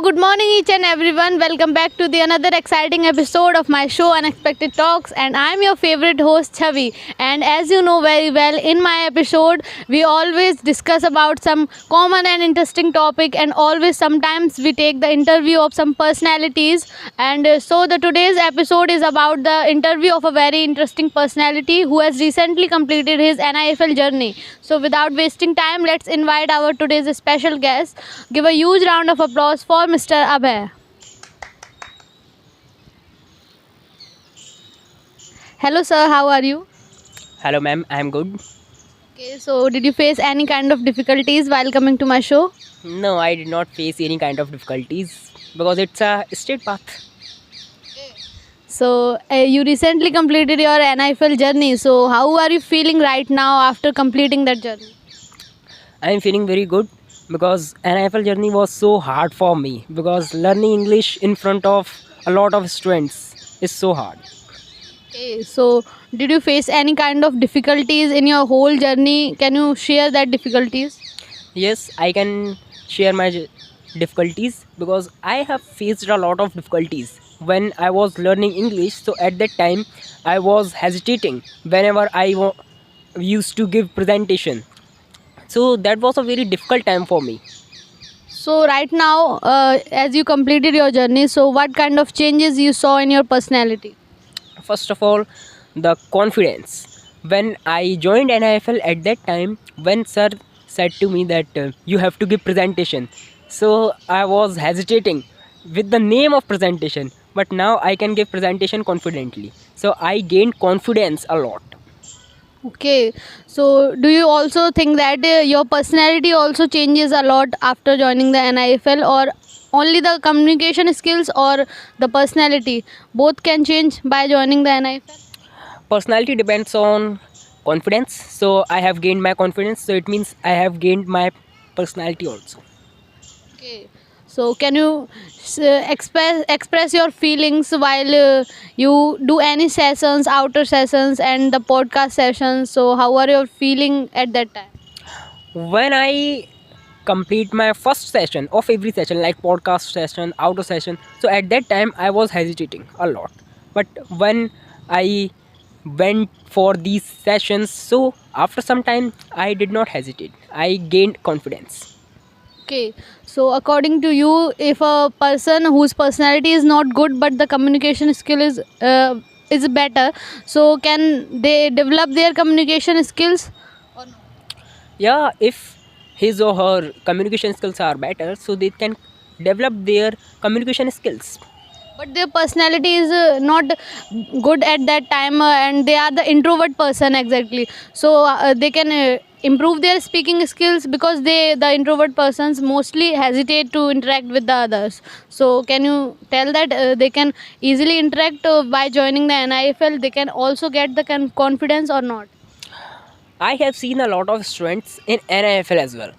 good morning each and everyone. Welcome back to the another exciting episode of my show Unexpected Talks, and I'm your favorite host Chavi. And as you know very well, in my episode we always discuss about some common and interesting topic, and always sometimes we take the interview of some personalities. And so the today's episode is about the interview of a very interesting personality who has recently completed his NIFL journey. So without wasting time, let's invite our today's special guest. Give a huge round of applause for Mr. Abhay. Hello, sir. How are you? Hello, ma'am. I'm good. Okay, so did you face any kind of difficulties while coming to my show? No, I did not face any kind of difficulties because it's a straight path. So you recently completed your NIFL journey. So how are you feeling right now after completing that journey? I'm feeling very good because NIFL journey was so hard for me because learning English in front of a lot of students is so hard. Okay, so did you face any kind of difficulties in your whole journey? Can you share that difficulties? Yes, I can share my difficulties because I have faced a lot of difficulties when I was learning English. So at that time, I was hesitating whenever I used to give presentation. So that was a very difficult time for me. So right now, as you completed your journey, so what kind of changes you saw in your personality? First of all, the confidence. When I joined NIFL at that time, when sir said to me that you have to give presentation, so I was hesitating with the name of presentation, but now I can give presentation confidently. So I gained confidence a lot. Okay, so do you also think that your personality also changes a lot after joining the NIFL, or only the communication skills or the personality both can change by joining the NIFL? Personality depends on confidence. So I have gained my confidence. So it means I have gained my personality also. Okay, so can you express your feelings while you do any sessions, outer sessions, and the podcast sessions? So how are you feeling at that time? When I complete my first session of every session, like podcast session, outdoor session, so at that time I was hesitating a lot, but when I went for these sessions, so after some time I did not hesitate, I gained confidence. Okay, so according to you, if a person whose personality is not good but the communication skill is better, so can they develop their communication skills? Yeah, if his or her communication skills are better, so they can develop their communication skills. But their personality is not good at that time, and they are the introvert person exactly. So they can improve their speaking skills, because the introvert persons mostly hesitate to interact with the others. So can you tell that they can easily interact by joining the NIFL? They can also get the confidence or not? I have seen a lot of students in NIFL as well.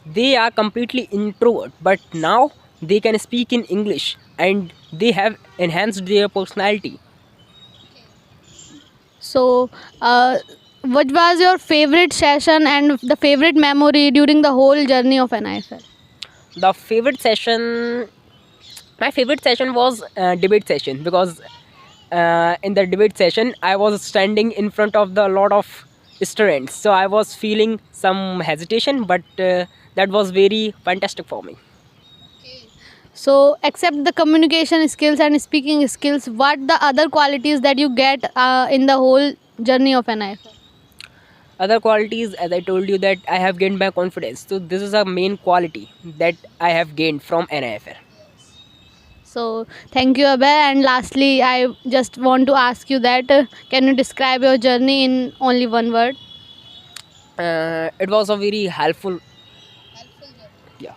They are completely introvert, but now they can speak in English and they have enhanced their personality. So what was your favorite session and the favorite memory during the whole journey of NIFL? The favorite session, my favorite session was debate session because in the debate session I was standing in front of the lot of students, so I was feeling some hesitation, but that was very fantastic for me. So, except the communication skills and speaking skills, what the other qualities that you get in the whole journey of NIFL? Other qualities, as I told you, that I have gained my confidence, so this is a main quality that I have gained from NIFL. So, thank you, Abhay. And lastly, I just want to ask you that can you describe your journey in only one word? It was a very helpful. Yeah.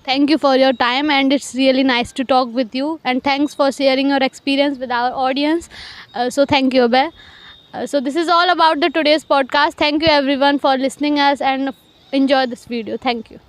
Thank you for your time, and it's really nice to talk with you. And thanks for sharing your experience with our audience. So, thank you, Abhay. So, this is all about the today's podcast. Thank you, everyone, for listening us, and enjoy this video. Thank you.